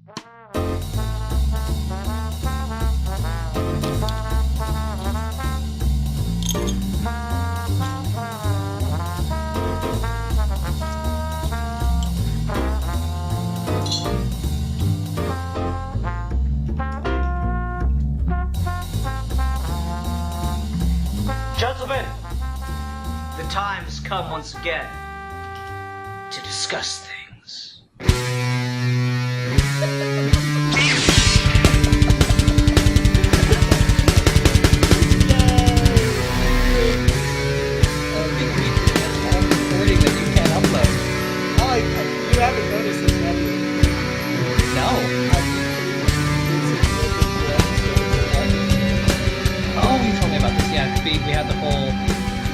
Gentlemen, the time has come once again to discuss things. You haven't noticed this, have you? No. Oh, you told me about this. Yeah, we had the whole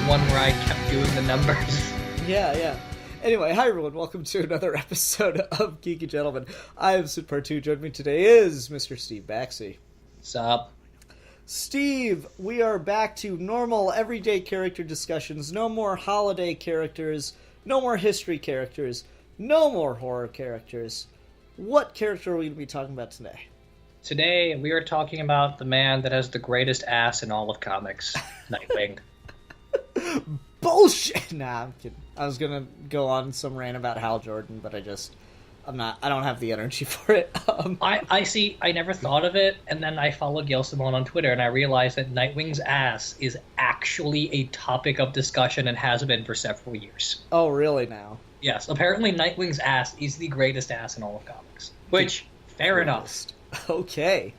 one where I kept doing the numbers. Yeah. Anyway, hi everyone, welcome to another episode of Geeky Gentlemen. I am Sid Part 2. Joining me today is Mr. Steve Baxey. Sup? Steve, we are back to normal, everyday character discussions. No more holiday characters, no more history characters, no more horror characters. What character are we going to be talking about today? Today, we are talking about the man that has the greatest ass in all of comics, Nightwing. Bullshit! Nah, I'm kidding. I was going to go on some rant about Hal Jordan, but I don't have the energy for it. I never thought of it, and then I followed Gail Simone on Twitter, and I realized that Nightwing's ass is actually a topic of discussion and has been for several years. Oh, really now? Yes, apparently Nightwing's ass is the greatest ass in all of comics. Which, fair enough. Okay.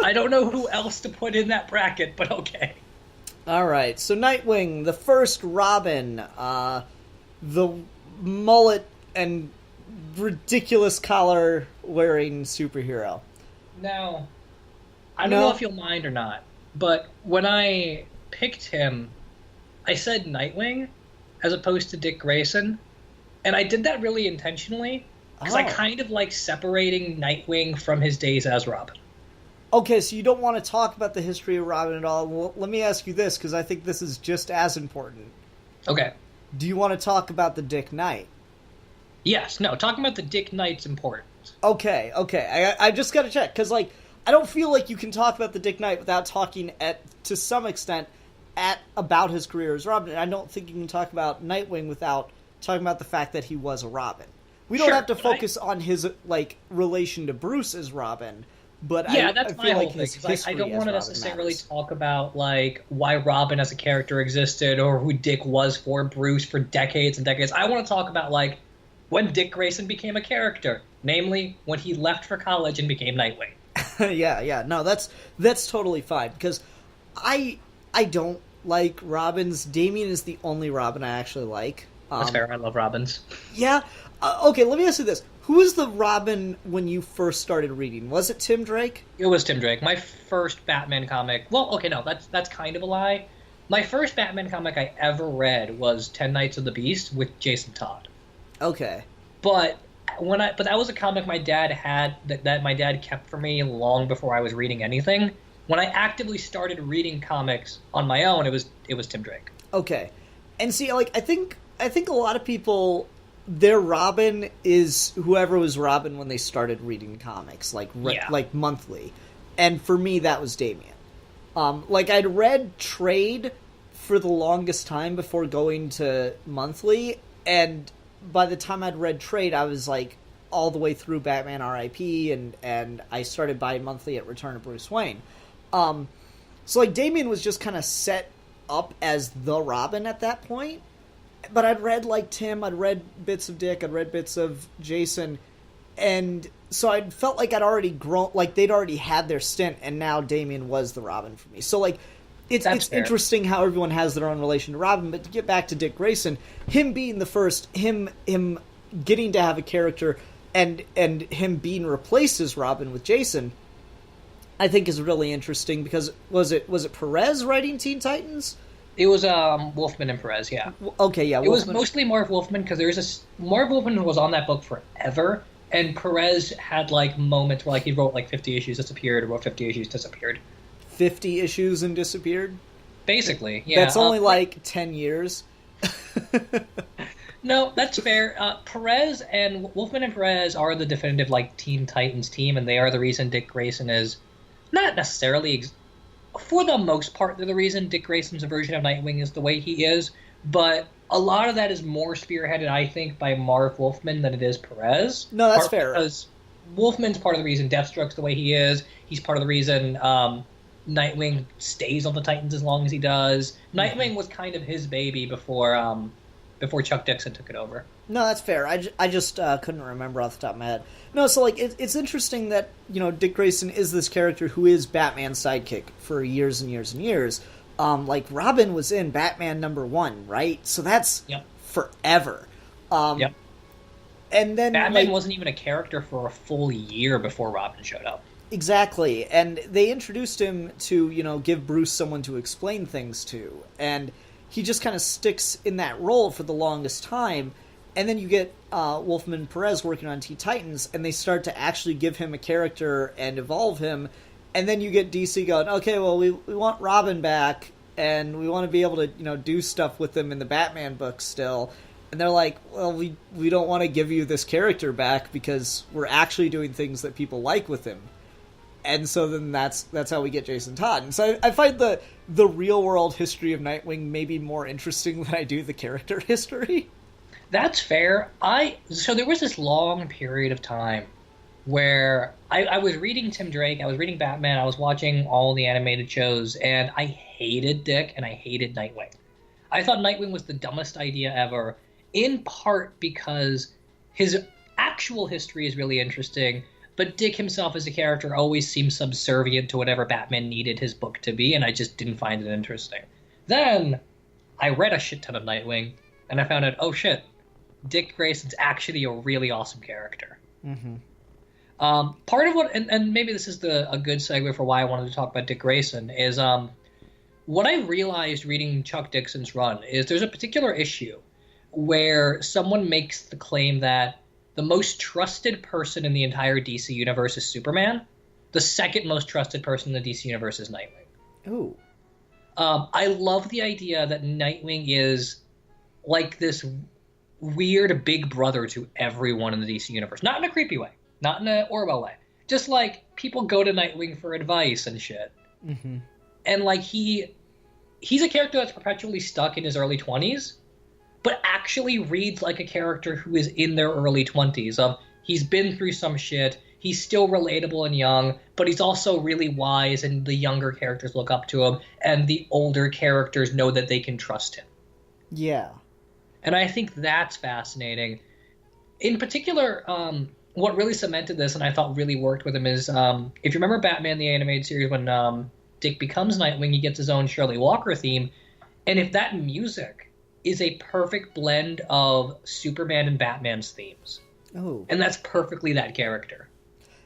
I don't know who else to put in that bracket, but okay. Alright, so Nightwing, the first Robin, the mullet and ridiculous collar-wearing superhero. Now, I don't know if you'll mind or not, but when I picked him, I said Nightwing as opposed to Dick Grayson, and I did that really intentionally, because I kind of like separating Nightwing from his days as Robin. Okay, so you don't want to talk about the history of Robin at all. Well, let me ask you this, because I think this is just as important. Okay. Do you want to talk about the Dick Knight? Yes, no, talking about the Dick Knight's important. Okay. I just got to check, because, I don't feel like you can talk about the Dick Knight without talking, to some extent, about his career as Robin. And I don't think you can talk about Nightwing without talking about the fact that he was a Robin. We don't have to focus on his, relation to Bruce as Robin, but yeah, I feel like his history I don't want to necessarily matters. talk about, why Robin as a character existed or who Dick was for Bruce for decades and decades. I want to talk about, when Dick Grayson became a character, namely when he left for college and became Nightwing. yeah. No, that's totally fine, because I don't like Robins. Damian is the only Robin I actually like. That's fair. I love Robins. Yeah. Okay, let me ask you this. Who was the Robin when you first started reading? Was it Tim Drake? It was Tim Drake. My first Batman comic... Well, okay, no, that's kind of a lie. My first Batman comic I ever read was 10 Nights of the Beast with Jason Todd. Okay. But that was a comic my dad had that my dad kept for me long before I was reading anything. When I actively started reading comics on my own, it was Tim Drake. Okay. And see, I think a lot of people, their Robin is whoever was Robin when they started reading comics, like monthly. And for me, that was Damian. I'd read Trade for the longest time before going to monthly, and by the time I'd read Trade, I was all the way through Batman R.I.P. and I started buying monthly at Return of Bruce Wayne. So Damian was just kind of set up as the Robin at that point. But I'd read Tim, I'd read bits of Dick, I'd read bits of Jason, and so I felt like I'd already grown, they'd already had their stint, and now Damian was the Robin for me. So it's interesting how everyone has their own relation to Robin. But to get back to Dick Grayson, him being the first, him getting to have a character, and him being replaced as Robin with Jason, I think is really interesting, because was it Perez writing Teen Titans? It was Wolfman and Perez, yeah. Okay, yeah. It was mostly Marv Wolfman, because Marv Wolfman was on that book forever, and Perez had moments where he wrote 50 issues, disappeared, wrote 50 issues, disappeared. 50 issues and disappeared? Basically, yeah. That's only 10 years. No, that's fair. Perez and Wolfman and Perez are the definitive like Teen Titans team, and they are the reason Dick Grayson is not necessarily, for the most part, they're the reason Dick Grayson's version of Nightwing is the way he is. But a lot of that is more spearheaded, I think, by Marv Wolfman than it is Perez. No, that's fair. Because Wolfman's part of the reason Deathstroke's the way he is. He's part of the reason Nightwing stays on the Titans as long as he does. Nightwing was kind of his baby before Chuck Dixon took it over. No, that's fair. I just couldn't remember off the top of my head. No, so like it's interesting that Dick Grayson is this character who is Batman's sidekick for years and years and years. Like Robin was in Batman #1, right? So that's forever. Yep. And then Batman wasn't even a character for a full year before Robin showed up. Exactly, and they introduced him to give Bruce someone to explain things to, and he just kind of sticks in that role for the longest time. And then you get Wolfman and Perez working on Teen Titans, and they start to actually give him a character and evolve him. And then you get DC going, okay, well, we want Robin back, and we want to be able to do stuff with him in the Batman books still. And they're like, well, we don't want to give you this character back because we're actually doing things that people like with him. And so then that's how we get Jason Todd. And so I find the real world history of Nightwing maybe more interesting than I do the character history. That's fair. So there was this long period of time where I was reading Tim Drake, I was reading Batman, I was watching all the animated shows, and I hated Dick and I hated Nightwing. I thought Nightwing was the dumbest idea ever, in part because his actual history is really interesting, but Dick himself as a character always seemed subservient to whatever Batman needed his book to be, and I just didn't find it interesting. Then I read a shit ton of Nightwing, and I found out, oh shit, Dick Grayson's actually a really awesome character. Mm-hmm. Part of what, and maybe this is a good segue for why I wanted to talk about Dick Grayson, is what I realized reading Chuck Dixon's run is there's a particular issue where someone makes the claim that the most trusted person in the entire DC universe is Superman. The second most trusted person in the DC universe is Nightwing. Ooh. I love the idea that Nightwing is like this weird big brother to everyone in the DC universe. Not in a creepy way. Not in an Orwell way. Just like people go to Nightwing for advice and shit. Mm-hmm. And like he's a character that's perpetually stuck in his early 20s, but actually reads like a character who is in their early 20s. He's been through some shit. He's still relatable and young, but he's also really wise, and the younger characters look up to him, and the older characters know that they can trust him. Yeah. And I think that's fascinating. In particular, what really cemented this, and I thought really worked with him, is if you remember Batman the Animated Series, when Dick becomes Nightwing, he gets his own Shirley Walker theme, and if that music is a perfect blend of Superman and Batman's themes. Oh. And that's perfectly that character.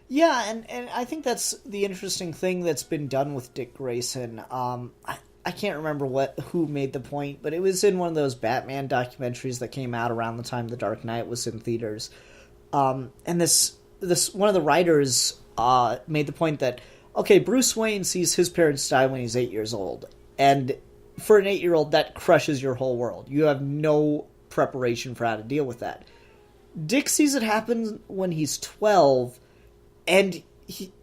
Yeah, and I think that's the interesting thing that's been done with Dick Grayson. I can't remember who made the point, but it was in one of those Batman documentaries that came out around the time The Dark Knight was in theaters. And this one of the writers made the point that, okay, Bruce Wayne sees his parents die when he's 8 years old, and for an 8-year-old, that crushes your whole world. You have no preparation for how to deal with that. Dick sees it happen when he's 12, and he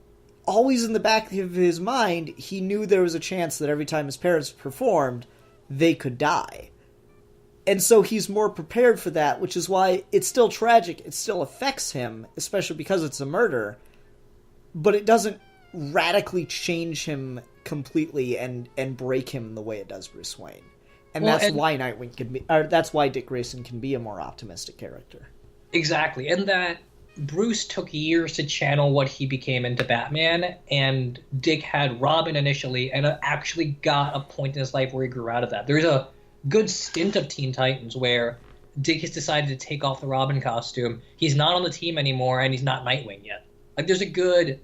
always in the back of his mind, he knew there was a chance that every time his parents performed, they could die. And so he's more prepared for that, which is why it's still tragic. It still affects him, especially because it's a murder. But it doesn't radically change him completely and break him the way it does Bruce Wayne. And why Nightwing can be, or that's why Dick Grayson can be a more optimistic character. Exactly. And that Bruce took years to channel what he became into Batman, and Dick had Robin initially, and actually got a point in his life where he grew out of that. There's a good stint of Teen Titans where Dick has decided to take off the Robin costume. He's not on the team anymore, and he's not Nightwing yet. Like, there's a good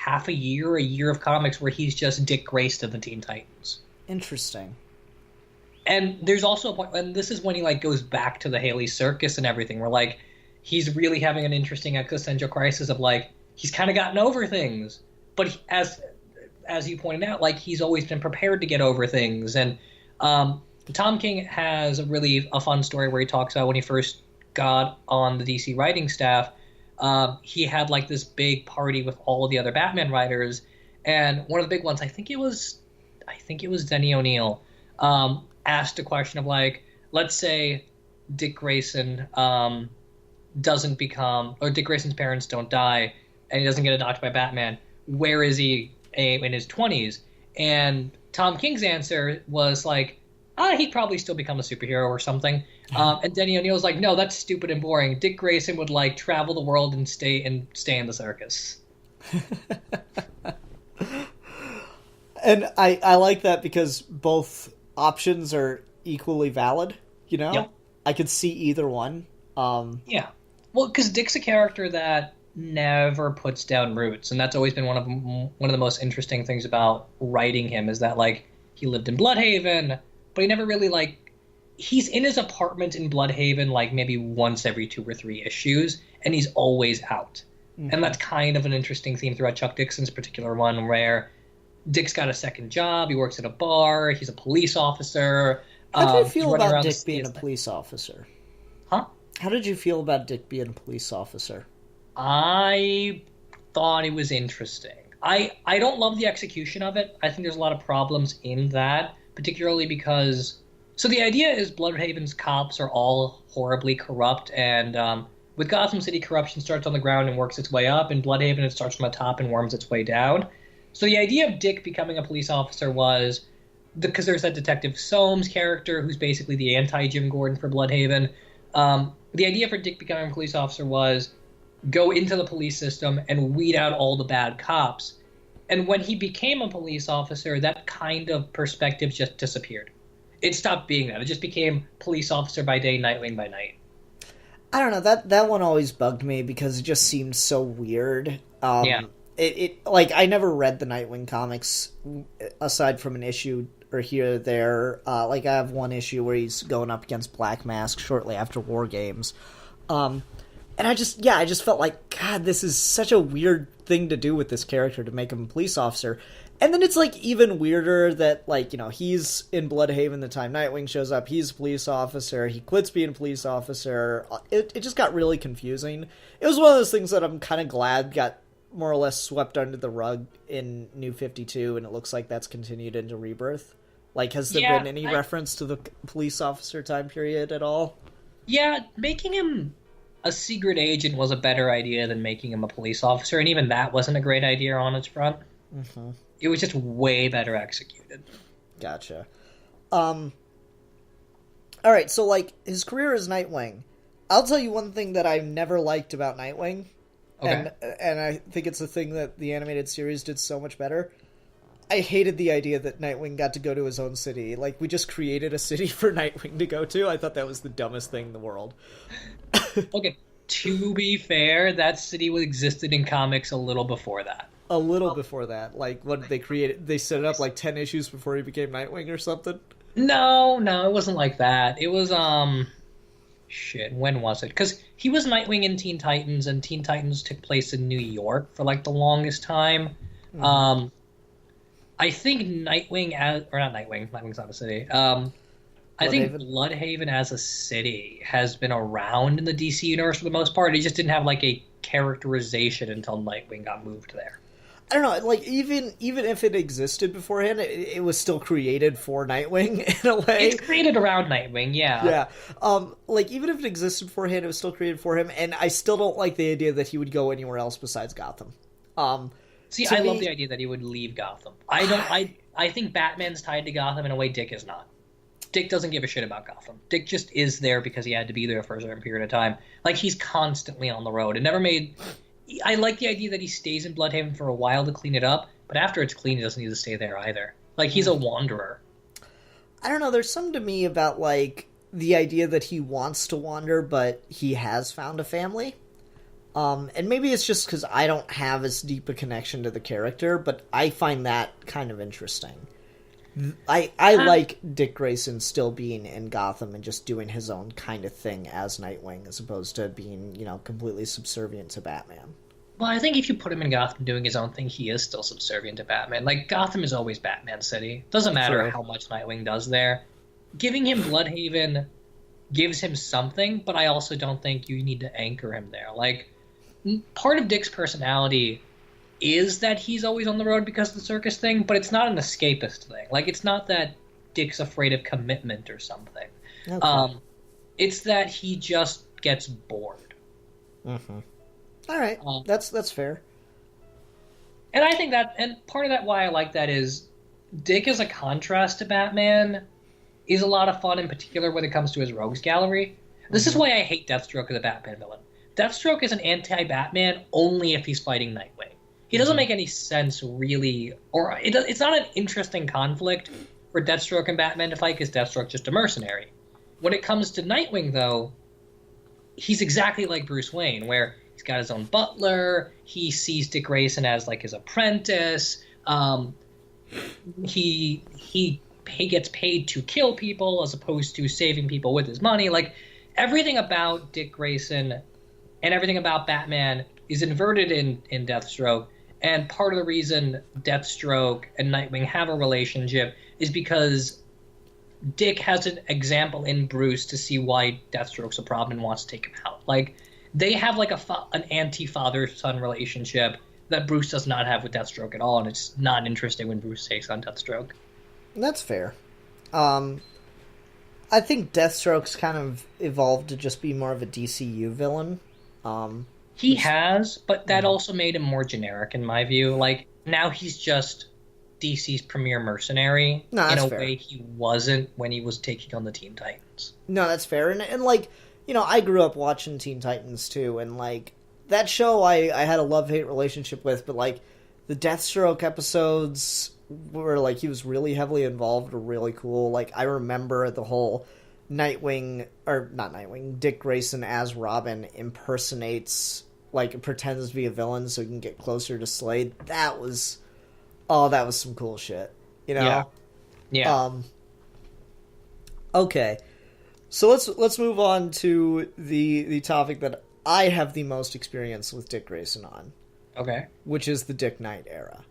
a year of comics where he's just Dick Grayson of the Teen Titans. Interesting. And there's also a point, and this is when he like goes back to the Haley Circus and everything, where like he's really having an interesting existential crisis of like he's kind of gotten over things, but as you pointed out, like he's always been prepared to get over things, and Tom King has a fun story where he talks about when he first got on the DC writing staff. He had like this big party with all of the other Batman writers, and one of the big ones, I think it was Denny O'Neil, asked a question of like, let's say Dick Grayson Dick Grayson's parents don't die, and he doesn't get adopted by Batman. Where is he in his 20s? And Tom King's answer was like, he'd probably still become a superhero or something. And Denny O'Neil's like, no, that's stupid and boring. Dick Grayson would like travel the world and stay in the circus. And I like that because both options are equally valid, you know? Yep. I could see either one. Yeah. Well, because Dick's a character that never puts down roots, and that's always been one of the most interesting things about writing him, is that like he lived in Bloodhaven, but he never really like he's in his apartment in Bloodhaven like maybe once every 2 or 3 issues, and he's always out. Mm-hmm. And that's kind of an interesting theme throughout Chuck Dixon's particular one, where Dick's got a second job, he works at a bar, he's a police officer. How did you feel about Dick being a police officer? Huh? How did you feel about Dick being a police officer? I thought it was interesting. I don't love the execution of it. I think there's a lot of problems in that, particularly because... So the idea is Bloodhaven's cops are all horribly corrupt, and with Gotham City, corruption starts on the ground and works its way up. In Bloodhaven, it starts from the top and worms its way down. So the idea of Dick becoming a police officer was... Because there's that Detective Soames character who's basically the anti-Jim Gordon for Bloodhaven. The idea for Dick becoming a police officer was go into the police system and weed out all the bad cops. And when he became a police officer, that kind of perspective just disappeared. It stopped being that. It just became police officer by day, Nightwing by night. I don't know. That one always bugged me because it just seemed so weird. Yeah. It like I never read the Nightwing comics aside from an issue or here or there. Like I have one issue where he's going up against Black Mask shortly after War Games. And I just felt like, God, this is such a weird thing to do with this character, to make him a police officer. And then it's like even weirder that, like, you know, he's in Bloodhaven the time Nightwing shows up, he's a police officer, he quits being a police officer. It just got really confusing. It was one of those things that I'm kind of glad got more or less swept under the rug in New 52, and it looks like that's continued into Rebirth. Like, has there been any reference to the police officer time period at all? Yeah, making him a secret agent was a better idea than making him a police officer, and even that wasn't a great idea on its front. Mm-hmm. It was just way better executed. Gotcha. Alright, so, like, his career as Nightwing. I'll tell you one thing that I never liked about Nightwing, okay. and I think it's the thing that the animated series did so much better. I hated the idea that Nightwing got to go to his own city. Like, we just created a city for Nightwing to go to. I thought that was the dumbest thing in the world. Okay, to be fair, that city existed in comics a little before that. A little before that. Like, what did they create? They set it up like 10 issues before he became Nightwing or something? No, it wasn't like that. It was, shit, when was it? Because he was Nightwing in Teen Titans, and Teen Titans took place in New York for, like, the longest time. Mm-hmm. I think Nightwing's not a city. I think Bloodhaven as a city has been around in the DC universe for the most part. It just didn't have, like, a characterization until Nightwing got moved there. I don't know, like, even if it existed beforehand, it was still created for Nightwing, in a way. It's created around Nightwing, yeah. Yeah. Like, even if it existed beforehand, it was still created for him, and I still don't like the idea that he would go anywhere else besides Gotham. See, I love the idea that he would leave Gotham. I think Batman's tied to Gotham in a way Dick is not. Dick doesn't give a shit about Gotham. Dick just is there because he had to be there for a certain period of time. Like, he's constantly on the road. It never made... I like the idea that he stays in Bloodhaven for a while to clean it up, but after it's clean, he doesn't need to stay there either. Like, he's a wanderer. I don't know, there's something to me about, like, the idea that he wants to wander, but he has found a family. And maybe it's just because I don't have as deep a connection to the character, but I find that kind of interesting. I like Dick Grayson still being in Gotham and just doing his own kind of thing as Nightwing, as opposed to being, you know, completely subservient to Batman. Well, I think if you put him in Gotham doing his own thing, he is still subservient to Batman. Like, Gotham is always Batman City. Doesn't matter how much Nightwing does there. giving him Bloodhaven gives him something, but I also don't think you need to anchor him there. Like, part of Dick's personality is that he's always on the road because of the circus thing, but it's not an escapist thing. Like, it's not that Dick's afraid of commitment or something. Okay. It's that he just gets bored. Mm-hmm. All right, that's fair. And I think that, and part of that why I like that is Dick as a contrast to Batman is a lot of fun, in particular when it comes to his rogues gallery. This is why I hate Deathstroke as a Batman villain. Deathstroke is an anti-Batman only if he's fighting Nightwing. He doesn't make any sense, really, or it's not an interesting conflict for Deathstroke and Batman to fight because Deathstroke's just a mercenary. When it comes to Nightwing, though, he's exactly like Bruce Wayne, where he's got his own butler, he sees Dick Grayson as, like, his apprentice, he gets paid to kill people as opposed to saving people with his money. Like, everything about Dick Grayson and everything about Batman is inverted in Deathstroke, and part of the reason Deathstroke and Nightwing have a relationship is because Dick has an example in Bruce to see why Deathstroke's a problem and wants to take him out. Like, they have like an anti-father-son relationship that Bruce does not have with Deathstroke at all, and it's not interesting when Bruce takes on Deathstroke. That's fair. I think Deathstroke's kind of evolved to just be more of a DCU villain. He has, but that also made him more generic in my view. Like, now he's just DC's premier mercenary in a way he wasn't when he was taking on the Teen Titans. No, that's fair. And like, you know, I grew up watching Teen Titans too, and like, that show I had a love-hate relationship with, but like, the Deathstroke episodes where like he was really heavily involved were really cool. Like, I remember the whole Dick Grayson as Robin impersonates, like, pretends to be a villain so he can get closer to Slade. That was some cool shit, you know? Yeah. Okay. So let's move on to the topic that I have the most experience with Dick Grayson on. Okay. Which is the Dick Knight era.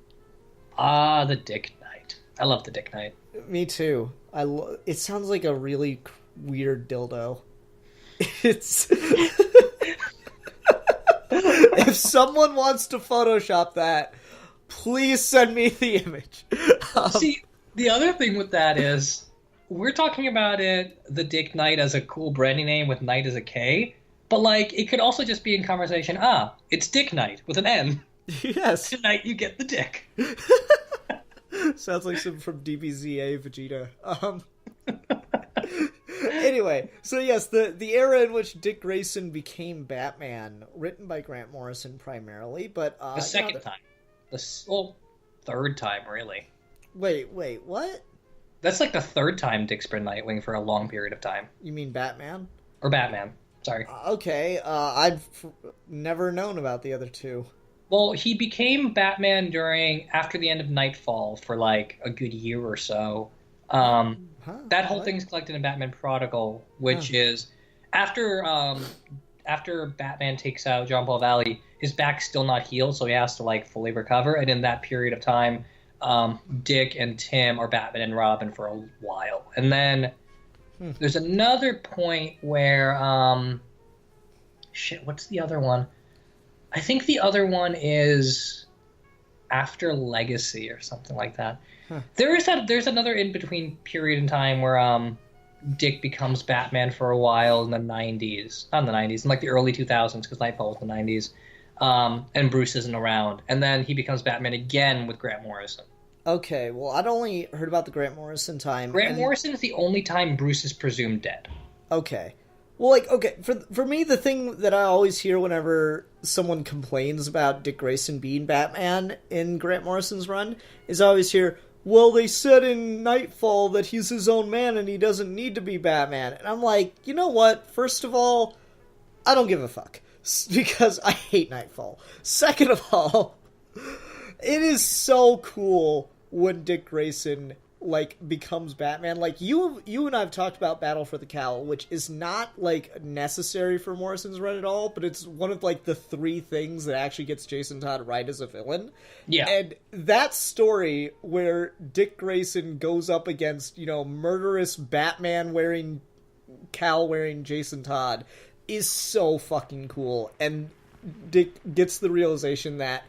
Ah, the Dick Knight. I love the Dick Knight. Me too. It sounds like a really weird dildo. It's... If someone wants to Photoshop that, please send me the image. See, the other thing with that is, we're talking about the Dick Knight as a cool branding name with Knight as a K, but like, it could also just be in conversation, it's Dick Knight with an N. Yes. Tonight you get the dick. Sounds like some from DBZA Vegeta. Anyway, so yes, the era in which Dick Grayson became Batman, written by Grant Morrison primarily, but the second time, third time really. Wait, what? That's like the third time Dick's been Nightwing for a long period of time. You mean Batman? Or Batman? Sorry. Okay, I've never known about the other two. Well, he became Batman after the end of Nightfall for like a good year or so. That whole thing's collected in Batman Prodigal, which is after Batman takes out John Paul Valley, his back's still not healed, so he has to like fully recover. And in that period of time, Dick and Tim are Batman and Robin for a while. And then there's another point where what's the other one? I think the other one is after Legacy or something like that. There's another in-between period in time where Dick becomes Batman for a while in the 90s. Not in the 90s, in like the early 2000s, because Nightfall was the 90s. And Bruce isn't around. And then he becomes Batman again with Grant Morrison. Okay, well, I'd only heard about the Grant Morrison time. Grant Morrison is the only time Bruce is presumed dead. Okay. Well, like, okay, for me, the thing that I always hear whenever someone complains about Dick Grayson being Batman in Grant Morrison's run is I always hear, well, they said in Nightfall that he's his own man and he doesn't need to be Batman. And I'm like, you know what? First of all, I don't give a fuck. Because I hate Nightfall. Second of all, it is so cool when Dick Grayson like becomes Batman. Like you and I've talked about Battle for the Cowl, which is not like necessary for Morrison's run at all, but it's one of like the 3 things that actually gets Jason Todd right as a villain. Yeah. And that story where Dick Grayson goes up against, murderous Batman wearing cowl wearing Jason Todd is so fucking cool. And Dick gets the realization that,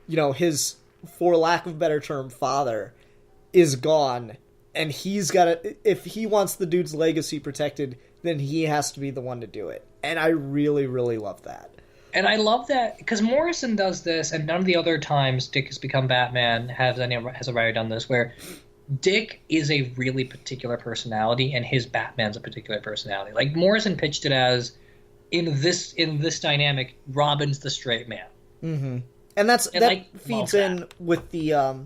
his, for lack of a better term, father is gone, and he's got to, if he wants the dude's legacy protected, then he has to be the one to do it. And I really, really love that. And I love that, because Morrison does this, and none of the other times Dick has become Batman has a writer done this, where Dick is a really particular personality, and his Batman's a particular personality. Like, Morrison pitched it as, in this dynamic, Robin's the straight man. Mm-hmm. And that feeds in with the...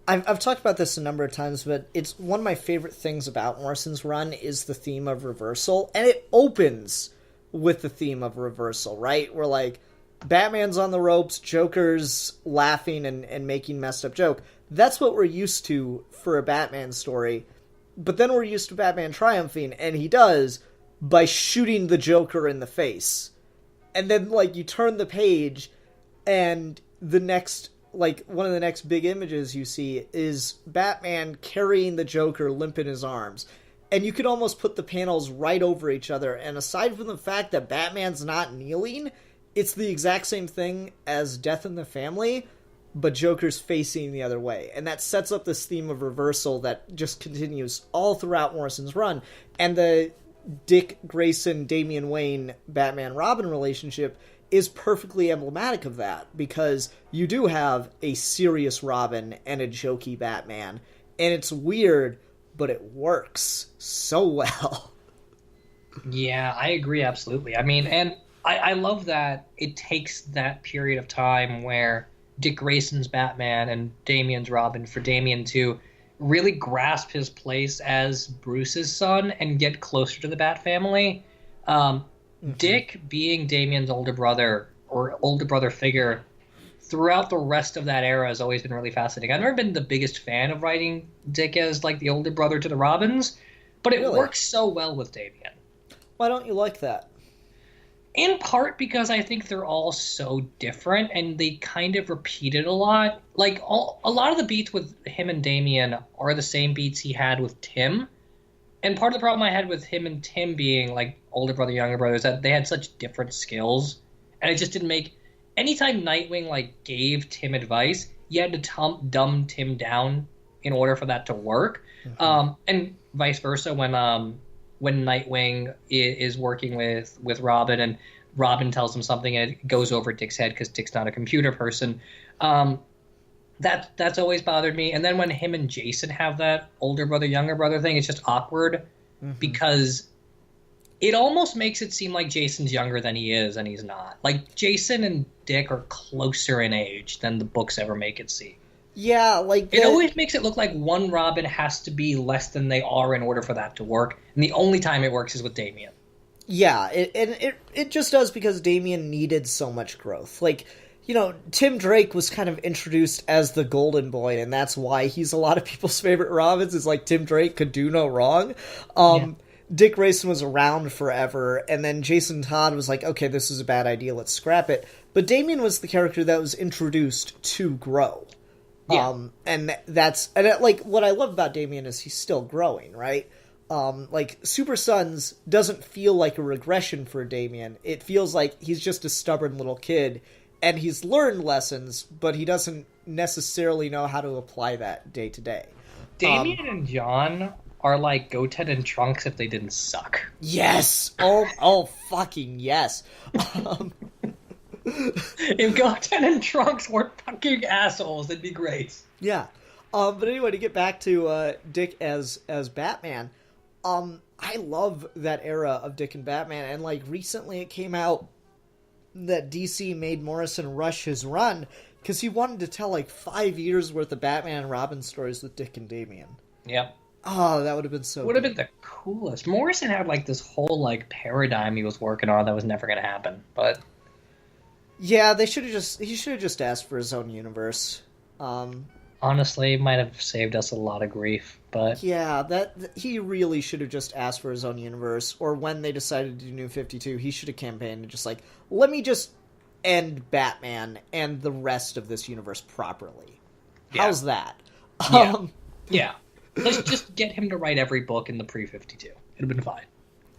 I've talked about this a number of times, but it's one of my favorite things about Morrison's run is the theme of reversal, and it opens with the theme of reversal, right? Where, like, Batman's on the ropes, Joker's laughing and making messed up joke. That's what we're used to for a Batman story, but then we're used to Batman triumphing, and he does, by shooting the Joker in the face. And then, like, you turn the page, and the next... like, one of the next big images you see is Batman carrying the Joker limp in his arms. And you could almost put the panels right over each other. And aside from the fact that Batman's not kneeling, it's the exact same thing as Death in the Family, but Joker's facing the other way. And that sets up this theme of reversal that just continues all throughout Morrison's run. And the Dick Grayson, Damian Wayne, Batman-Robin relationship is perfectly emblematic of that, because you do have a serious Robin and a jokey Batman, and it's weird, but it works so well. Yeah, I agree, absolutely. I mean, and I love that it takes that period of time where Dick Grayson's Batman and Damian's Robin, for Damian to really grasp his place as Bruce's son and get closer to the Bat family. Dick being Damian's older brother or older brother figure throughout the rest of that era has always been really fascinating. I've never been the biggest fan of writing Dick as like the older brother to the Robins, but it works so well with Damian. Why don't you like that? In part because I think they're all so different and they kind of repeat it a lot. Like a lot of the beats with him and Damian are the same beats he had with Tim. And part of the problem I had with him and Tim being like older brother, younger brother is that they had such different skills. And it just didn't make... Anytime Nightwing like gave Tim advice, you had to dumb Tim down in order for that to work. Mm-hmm. And vice versa when Nightwing is working with Robin and Robin tells him something and it goes over Dick's head because Dick's not a computer person. That's always bothered me. And then when him and Jason have that older brother, younger brother thing, it's just awkward because it almost makes it seem like Jason's younger than he is, and he's not. Like, Jason and Dick are closer in age than the books ever make it seem. Yeah, like... It always makes it look like one Robin has to be less than they are in order for that to work, and the only time it works is with Damian. Yeah, it just does because Damian needed so much growth. Like... Tim Drake was kind of introduced as the golden boy, and that's why he's a lot of people's favorite Robins, is like Tim Drake could do no wrong. Dick Grayson was around forever, and then Jason Todd was like, okay, this is a bad idea, let's scrap it. But Damian was the character that was introduced to grow. Yeah. Like, what I love about Damian is he's still growing, right? Like, Super Sons doesn't feel like a regression for Damian. It feels like he's just a stubborn little kid, and he's learned lessons, but he doesn't necessarily know how to apply that day to day. Damian and John are like Goten and Trunks if they didn't suck. Yes! Oh, fucking yes. If Goten and Trunks weren't fucking assholes, it'd be great. Yeah. But anyway, to get back to Dick as Batman, I love that era of Dick and Batman, and like recently it came out that DC made Morrison rush his run because he wanted to tell like 5 years worth of Batman and Robin stories with Dick and Damian. Yep. Oh, that would have been so would have been the coolest. Morrison had like this whole like paradigm he was working on that was never going to happen, but yeah, he should have just asked for his own universe. Honestly, it might have saved us a lot of grief. But yeah, that he really should have just asked for his own universe, or when they decided to do New 52, he should have campaigned and just like, let me just end Batman and the rest of this universe properly. How's that? Yeah. Let's just get him to write every book in the pre-52. It'd have been fine.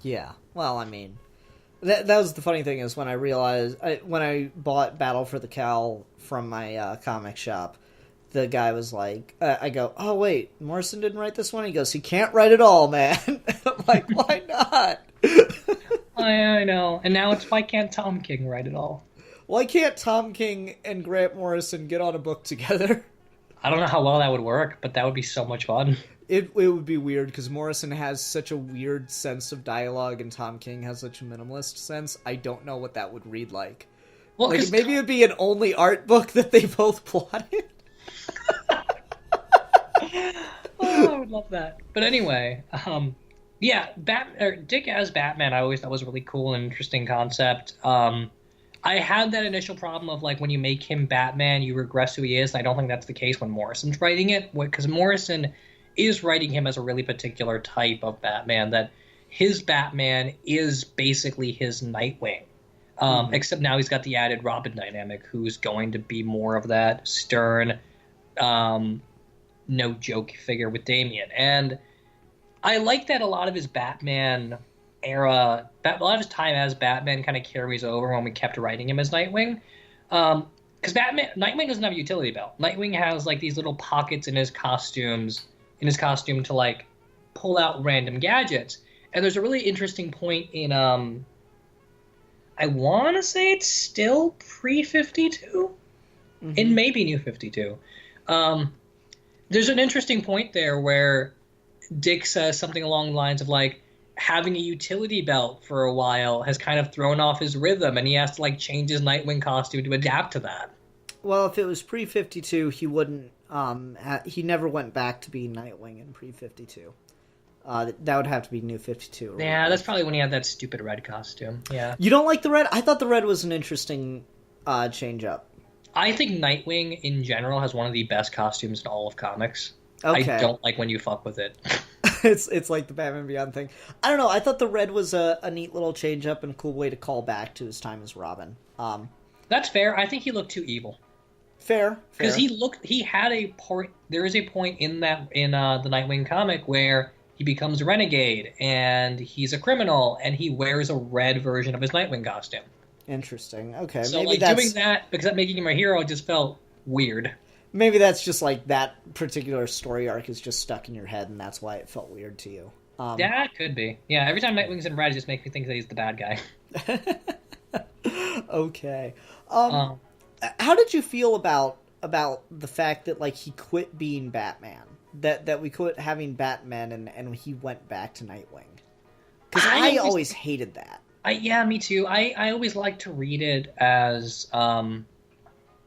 Yeah. Well, I mean, that was the funny thing is when I realized when I bought Battle for the Cowl from my comic shop, the guy was like, I go, oh wait, Morrison didn't write this one? He goes, he can't write it all, man. I'm like, why not? I know. And now it's, why can't Tom King write it all? Why can't Tom King and Grant Morrison get on a book together? I don't know how well that would work, but that would be so much fun. It would be weird, because Morrison has such a weird sense of dialogue and Tom King has such a minimalist sense. I don't know what that would read like. Well, like, maybe it'd be an only art book that they both plotted. Oh, I would love that. But anyway, yeah, Dick as Batman I always thought was a really cool and interesting concept. I had that initial problem of, like, when you make him Batman, you regress who he is, and I don't think that's the case when Morrison's writing it, because Morrison is writing him as a really particular type of Batman, that his Batman is basically his Nightwing. Except now he's got the added Robin dynamic, who's going to be more of that stern, no-joke figure with Damian. And I like that a lot of his Batman era, a lot of his time as Batman kind of carries over when we kept writing him as Nightwing. Because Nightwing doesn't have a utility belt. Nightwing has, like, these little pockets in his costume to, like, pull out random gadgets. And there's a really interesting point in, I want to say it's still pre-52? It may be New 52. There's an interesting point there where Dick says something along the lines of, like, having a utility belt for a while has kind of thrown off his rhythm, and he has to, like, change his Nightwing costume to adapt to that. Well, if it was pre-52, he wouldn't, he never went back to being Nightwing in pre-52. That would have to be New 52. Yeah, that's probably when he had that stupid red costume. Yeah. You don't like the red? I thought the red was an interesting change-up. I think Nightwing, in general, has one of the best costumes in all of comics. Okay. I don't like when you fuck with it. It's like the Batman Beyond thing. I don't know. I thought the red was a neat little change-up and a cool way to call back to his time as Robin. That's fair. I think he looked too evil. Fair. Because he had a part. There is a point in the Nightwing comic where he becomes a renegade and he's a criminal and he wears a red version of his Nightwing costume. Interesting. Okay. So, maybe like, doing that because that making him a hero just felt weird. Maybe that's just, like, that particular story arc is just stuck in your head, and that's why it felt weird to you. Yeah, it could be. Yeah, every time Nightwing's in red, it just makes me think that he's the bad guy. Okay. How did you feel about the fact that, like, he quit being Batman? That we quit having Batman and he went back to Nightwing? Because I always hated that. Yeah, me too. I always like to read it as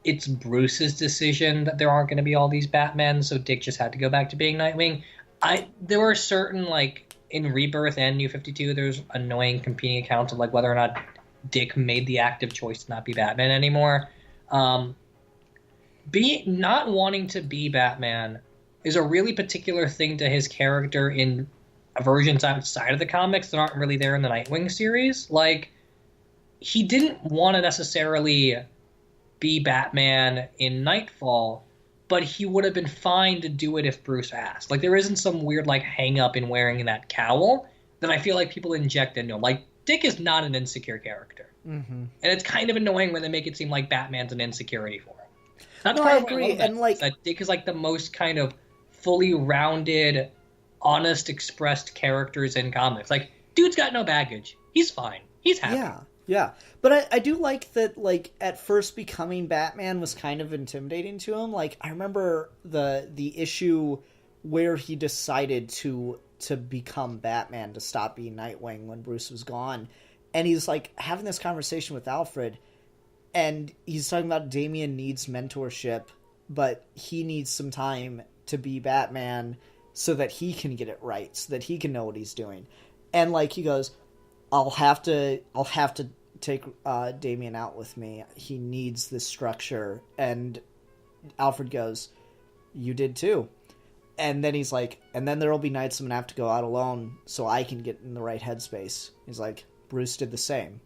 it's Bruce's decision that there aren't going to be all these Batmen, so Dick just had to go back to being Nightwing. There were certain, like, in Rebirth and New 52, there's annoying competing accounts of, like, whether or not Dick made the active choice to not be Batman anymore. Not wanting to be Batman is a really particular thing to his character in versions outside of the comics that aren't really there in the Nightwing series. Like, he didn't want to necessarily be Batman in Nightfall, but he would have been fine to do it if Bruce asked. Like, there isn't some weird, like, hang-up in wearing that cowl that I feel like people inject into him. Like, Dick is not an insecure character. Mm-hmm. And it's kind of annoying when they make it seem like Batman's an insecurity for him. That's I agree. And, like, that Dick is, like, the most kind of fully rounded, honest, expressed characters in comics. Like, dude's got no baggage. He's fine. He's happy. Yeah. But I do like that, like, at first becoming Batman was kind of intimidating to him. Like, I remember the issue where he decided to become Batman, to stop being Nightwing when Bruce was gone. And he's, like, having this conversation with Alfred, and he's talking about Damian needs mentorship, but he needs some time to be Batman so that he can get it right, so that he can know what he's doing. And, like, he goes, I'll have to take Damian out with me. He needs this structure. And Alfred goes, you did too. And then he's like, and then there'll be nights I'm gonna have to go out alone so I can get in the right headspace. He's like, Bruce did the same.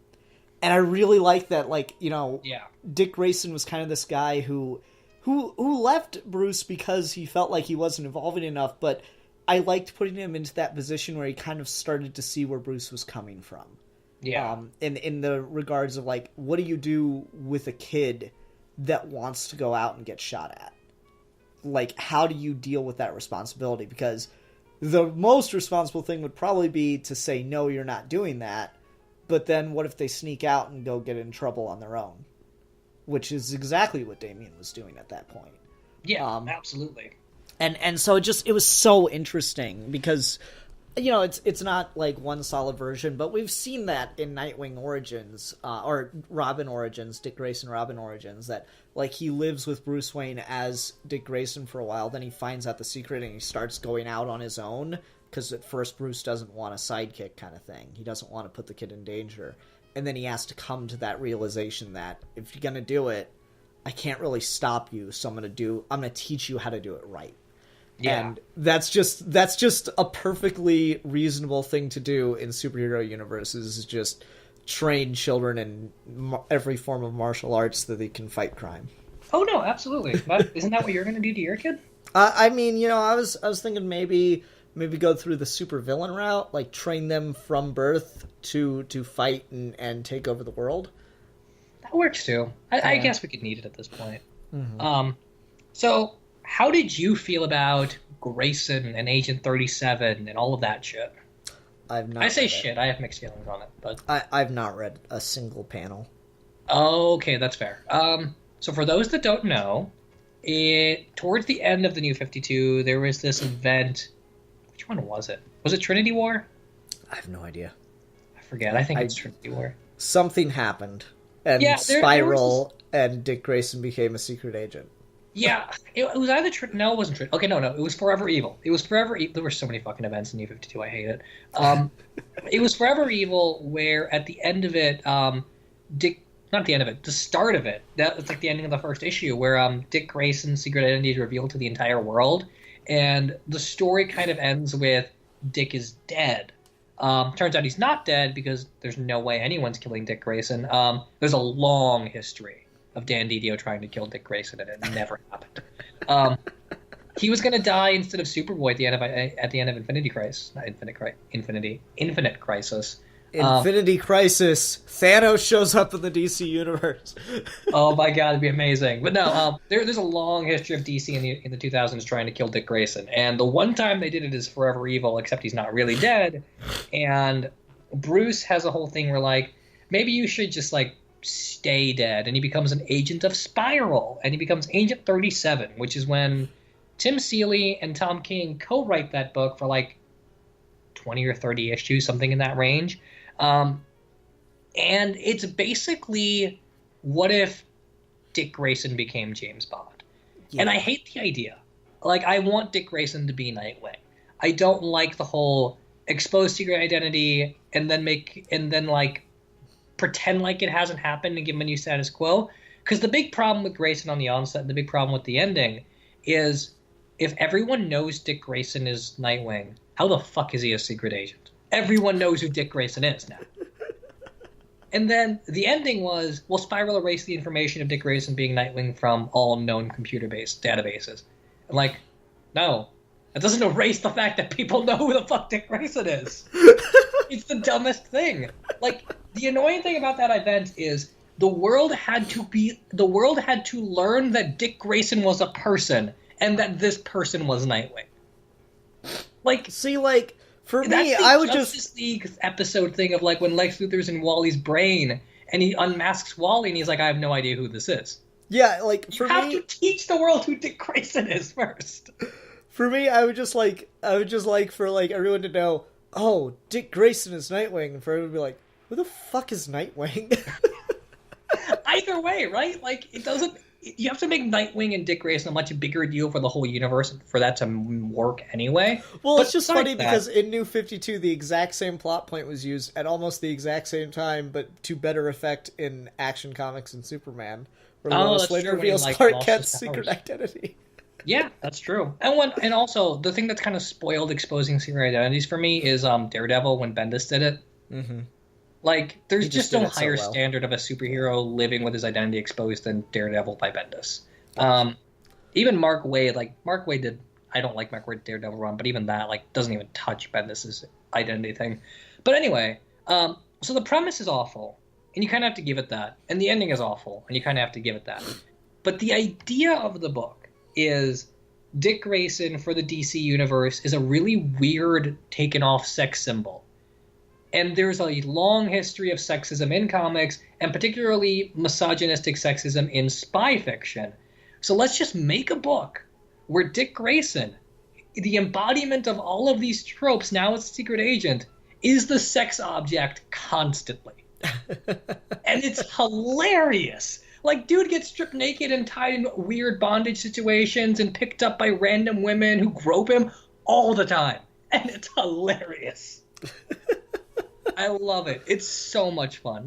And I really like that, like, you know, Dick Grayson was kind of this guy who left Bruce because he felt like he wasn't evolving enough, but I liked putting him into that position where he kind of started to see where Bruce was coming from. Yeah. In the regards of, like, what do you do with a kid that wants to go out and get shot at? Like, how do you deal with that responsibility? Because the most responsible thing would probably be to say, no, you're not doing that. But then what if they sneak out and go get in trouble on their own? Which is exactly what Damien was doing at that point. Yeah, absolutely. And so it was so interesting because, you know, it's not like one solid version, but we've seen that in Nightwing Origins, or Robin Origins, Dick Grayson Robin Origins, that, like, he lives with Bruce Wayne as Dick Grayson for a while, then he finds out the secret and he starts going out on his own, because at first Bruce doesn't want a sidekick kind of thing. He doesn't want to put the kid in danger. And then he has to come to that realization that if you're going to do it, I can't really stop you, so I'm going to teach you how to do it right. Yeah. And that's just a perfectly reasonable thing to do in superhero universes, is just train children in every form of martial arts so that they can fight crime. Oh no, absolutely. Isn't that what you're going to do to your kid? I mean, you know, I was thinking maybe go through the supervillain route, like train them from birth to fight and take over the world. That works too. I guess we could need it at this point. Mm-hmm. So how did you feel about Grayson and Agent 37 and all of that shit? I say shit. I have mixed feelings on it, but I've not read a single panel. Okay, that's fair. So for those that don't know, towards the end of the New 52, there was this event. Which one was it? Was it Trinity War? I have no idea. I forget. I think it's Trinity War. Something happened, and Spiral and Dick Grayson became a secret agent. Yeah, it was either no, it wasn't Trinity. Okay, no, it was Forever Evil. It was Forever Evil. There were so many fucking events in New 52. I hate it. It was Forever Evil, where at the end of it, Dick. Not the end of it, the start of it. It's like the ending of the first issue, where Dick Grayson's secret identity is revealed to the entire world. And the story kind of ends with Dick is dead. Turns out he's not dead because there's no way anyone's killing Dick Grayson. There's a long history of Dan Didio trying to kill Dick Grayson, and it never happened. He was going to die instead of Superboy at the end of Infinite Crisis. Infinity Crisis. Thanos shows up in the DC universe. Oh my god, it'd be amazing. But no, there's a long history of DC in the 2000s trying to kill Dick Grayson, and the one time they did it is Forever Evil, except he's not really dead. And Bruce has a whole thing where, like, maybe you should just, like, stay dead, and he becomes an agent of Spiral, and he becomes Agent 37, which is when Tim Seeley and Tom King co-write that book for, like, 20 or 30 issues, something in that range. And it's basically, what if Dick Grayson became James Bond? Yeah. And I hate the idea. Like, I want Dick Grayson to be Nightwing. I don't like the whole expose secret identity and then pretend like it hasn't happened and give him a new status quo. Because the big problem with Grayson on the onset and the big problem with the ending is, if everyone knows Dick Grayson is Nightwing, how the fuck is he a secret agent? Everyone knows who Dick Grayson is now. And then the ending was, well, Spiral erased the information of Dick Grayson being Nightwing from all known computer-based databases. And, like, no. That doesn't erase the fact that people know who the fuck Dick Grayson is. It's the dumbest thing. Like, the annoying thing about that event is the world had to learn that Dick Grayson was a person and that this person was Nightwing. Like, see, like, for me, I would Justice League episode thing of, like, when Lex Luthor's in Wally's brain and he unmasks Wally and he's like, I have no idea who this is. Yeah, like, for me, you have to teach the world who Dick Grayson is first. For me, I would just like for, like, everyone to know, oh, Dick Grayson is Nightwing, and for everyone to be like, who the fuck is Nightwing? Either way, right? Like, it doesn't. You have to make Nightwing and Dick Grayson a much bigger deal for the whole universe for that to work anyway. Well, but it's just funny because in New 52, the exact same plot point was used at almost the exact same time, but to better effect in Action Comics and Superman, where Lois Lane reveals Clark Kent's secret identity. Yeah, that's true. And also the thing that's kind of spoiled exposing secret identities for me is Daredevil when Bendis did it. Mm-hmm. Like, there's just no higher so well. standard of a superhero living with his identity exposed than Daredevil by Bendis. Even Mark Waid did. I don't like Mark Waid's Daredevil run, but even that doesn't even touch Bendis's identity thing. But anyway, so the premise is awful, and you kind of have to give it that, and the ending is awful, and you kind of have to give it that. But the idea of the book is Dick Grayson for the DC universe is a really weird taken off sex symbol. And there's a long history of sexism in comics, and particularly misogynistic sexism in spy fiction. So let's just make a book where Dick Grayson, the embodiment of all of these tropes, now as a secret agent, is the sex object constantly. And it's hilarious. Like, dude gets stripped naked and tied in weird bondage situations and picked up by random women who grope him all the time. And it's hilarious. I love it. It's so much fun.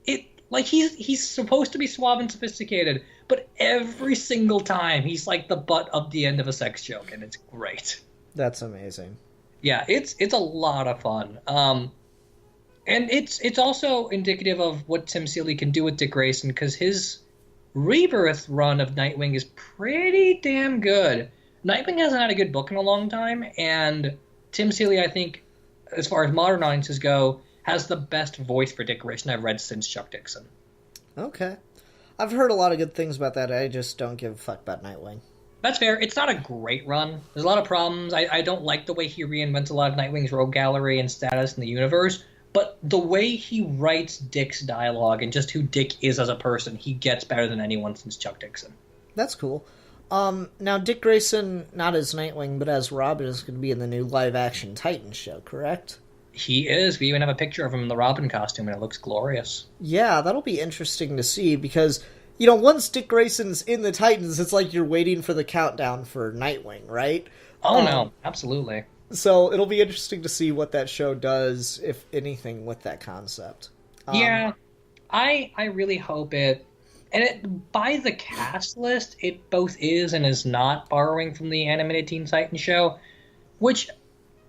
He's supposed to be suave and sophisticated, but every single time he's like the butt of the end of a sex joke, and it's great. That's amazing. Yeah, it's a lot of fun. And it's also indicative of what Tim Seeley can do with Dick Grayson, because his Rebirth run of Nightwing is pretty damn good. Nightwing hasn't had a good book in a long time, and Tim Seeley, I think, as far as modern audiences go, has the best voice for Dick Grayson I've read since Chuck Dixon. Okay. I've heard a lot of good things about that. I just don't give a fuck about Nightwing. That's fair. It's not a great run. There's a lot of problems. I don't like the way he reinvents a lot of Nightwing's rogue gallery and status in the universe, but the way he writes Dick's dialogue and just who Dick is as a person, he gets better than anyone since Chuck Dixon. That's cool. Now, Dick Grayson, not as Nightwing, but as Robin, is going to be in the new live-action Titans show, correct? He is. We even have a picture of him in the Robin costume, and it looks glorious. Yeah, that'll be interesting to see, because, once Dick Grayson's in the Titans, it's like you're waiting for the countdown for Nightwing, right? Oh, no, absolutely. So it'll be interesting to see what that show does, if anything, with that concept. Yeah, I really hope it... And by the cast list, it both is and is not borrowing from the animated Teen Titans show, which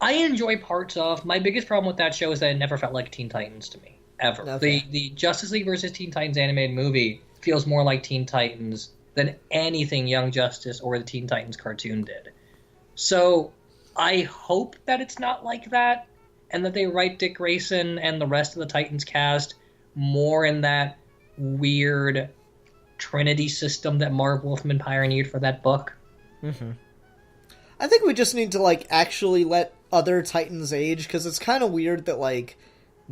I enjoy parts of. My biggest problem with that show is that it never felt like Teen Titans to me, ever. Okay. The Justice League versus Teen Titans animated movie feels more like Teen Titans than anything Young Justice or the Teen Titans cartoon did. So I hope that it's not like that, and that they write Dick Grayson and the rest of the Titans cast more in that weird Trinity system that Marv Wolfman pioneered for that book. Mm-hmm. I think we just need to, actually let other Titans age, because it's kind of weird that,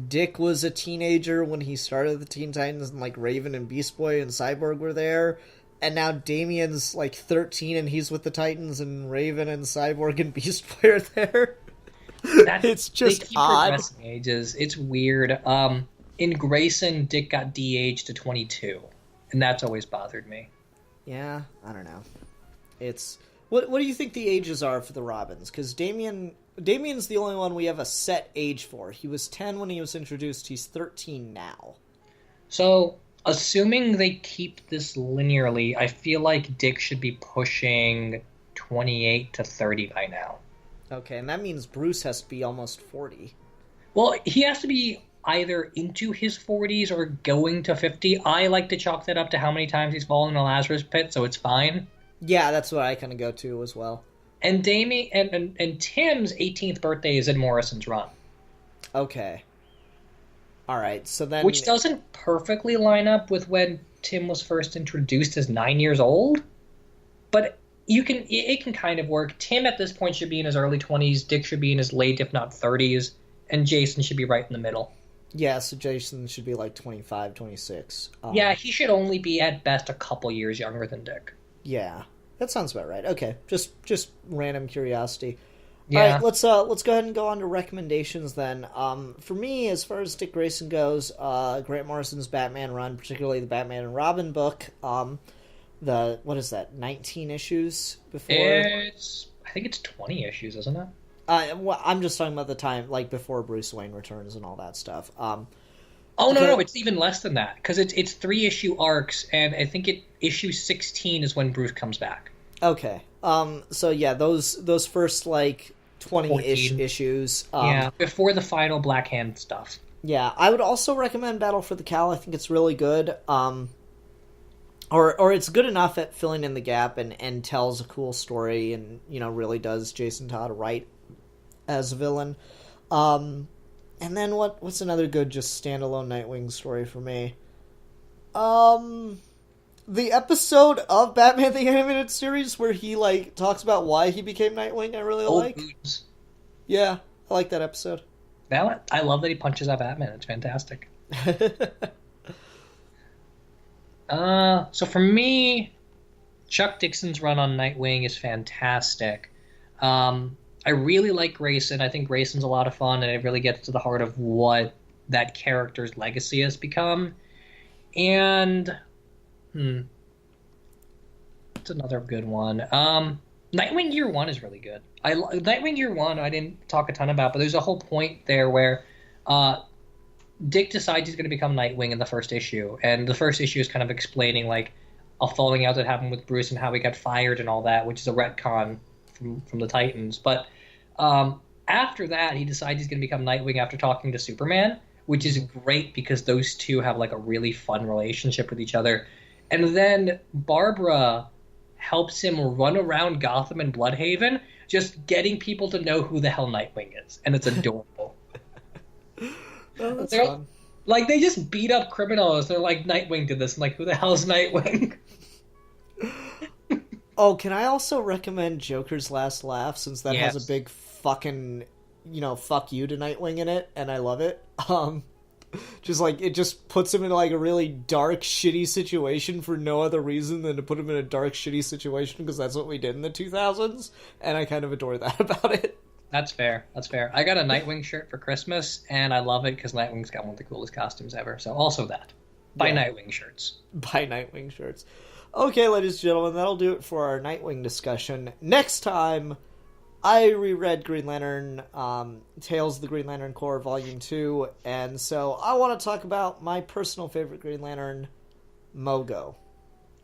Dick was a teenager when he started the Teen Titans, and, Raven and Beast Boy and Cyborg were there, and now Damian's, 13 and he's with the Titans, and Raven and Cyborg and Beast Boy are there. It's just they keep odd. Progressing ages. It's weird. In Grayson, Dick got de-aged to 22. And that's always bothered me. Yeah, I don't know. It's what do you think the ages are for the Robins? Because Damian's the only one we have a set age for. He was 10 when he was introduced. He's 13 now. So, assuming they keep this linearly, I feel like Dick should be pushing 28 to 30 by now. Okay, and that means Bruce has to be almost 40. Well, he has to be either into his 40s or going to 50. I like to chalk that up to how many times he's fallen in a Lazarus pit, so it's fine. Yeah, that's what I kind of go to as well. And Damian and Tim's 18th birthday is in Morrison's run. Okay. All right, so then... Which doesn't perfectly line up with when Tim was first introduced as 9 years old, but it can kind of work. Tim at this point should be in his early 20s, Dick should be in his late, if not 30s, and Jason should be right in the middle. Yeah, so Jason should be 25, 26. Yeah, he should only be at best a couple years younger than Dick. Yeah, that sounds about right. Okay, just random curiosity. Yeah. All right, let's go ahead and go on to recommendations then. For me, as far as Dick Grayson goes, Grant Morrison's Batman run, particularly the Batman and Robin book, what is that, 19 issues before? I think it's 20 issues, isn't it? Well, I'm just talking about the time, before Bruce Wayne returns and all that stuff. No, it's even less than that, because it's 3-issue arcs, and I think issue 16 is when Bruce comes back. Okay. So yeah, those first like 20-ish 14. issues. Yeah, before the final Black Hand stuff. Yeah, I would also recommend Battle for the Cowl. I think it's really good. Or it's good enough at filling in the gap and tells a cool story and, you know, really does Jason Todd right as a villain. And then what's another good just standalone Nightwing story for me? The episode of Batman the Animated Series where he like talks about why he became Nightwing I really like. Boots. Yeah, I like that episode. I love that he punches out Batman. It's fantastic. So for me, Chuck Dixon's run on Nightwing is fantastic. I really like Grayson. I think Grayson's a lot of fun, and it really gets to the heart of what that character's legacy has become. And, it's another good one. Nightwing Year One is really good. Nightwing Year One, I didn't talk a ton about, but there's a whole point there where Dick decides he's going to become Nightwing in the first issue, and the first issue is kind of explaining like a falling out that happened with Bruce and how he got fired and all that, which is a retcon from the Titans. But after that, he decides he's going to become Nightwing after talking to Superman, which is great because those two have like a really fun relationship with each other. And then Barbara helps him run around Gotham and Bloodhaven, just getting people to know who the hell Nightwing is, and it's adorable. Oh, that's fun. Like, they just beat up criminals. They're like, Nightwing did this. I'm like, who the hell's Nightwing? Oh, can I also recommend Joker's Last Laugh, since that has a big fucking, you know, fuck you to Nightwing in it, and I love it. Just like, it just puts him in like a really dark, shitty situation for no other reason than to put him in a dark, shitty situation, because that's what we did in the 2000s, and I kind of adore that about it. That's fair. I got a Nightwing shirt for Christmas, and I love it because Nightwing's got one of the coolest costumes ever. So also that. Buy Nightwing shirts. Buy Nightwing shirts. Okay, ladies and gentlemen, that'll do it for our Nightwing discussion. Next time, I reread Green Lantern, Tales of the Green Lantern Corps Volume 2, and so I want to talk about my personal favorite Green Lantern, Mogo.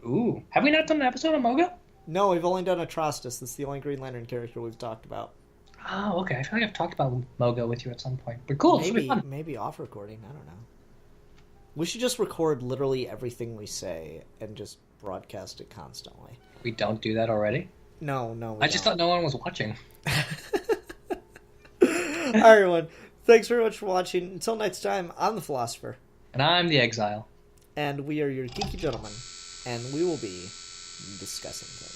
Ooh. Have we not done an episode on Mogo? No, we've only done Atrocitus. That's the only Green Lantern character we've talked about. Oh, okay. I feel like I've talked about Mogo with you at some point. But cool. Maybe off recording. I don't know. We should just record literally everything we say and just broadcast it constantly. We don't do that already? No. I just thought no one was watching. All right, everyone. Thanks very much for watching. Until next time, I'm the Philosopher. And I'm the Exile. And we are your Geeky Gentlemen. And we will be discussing things.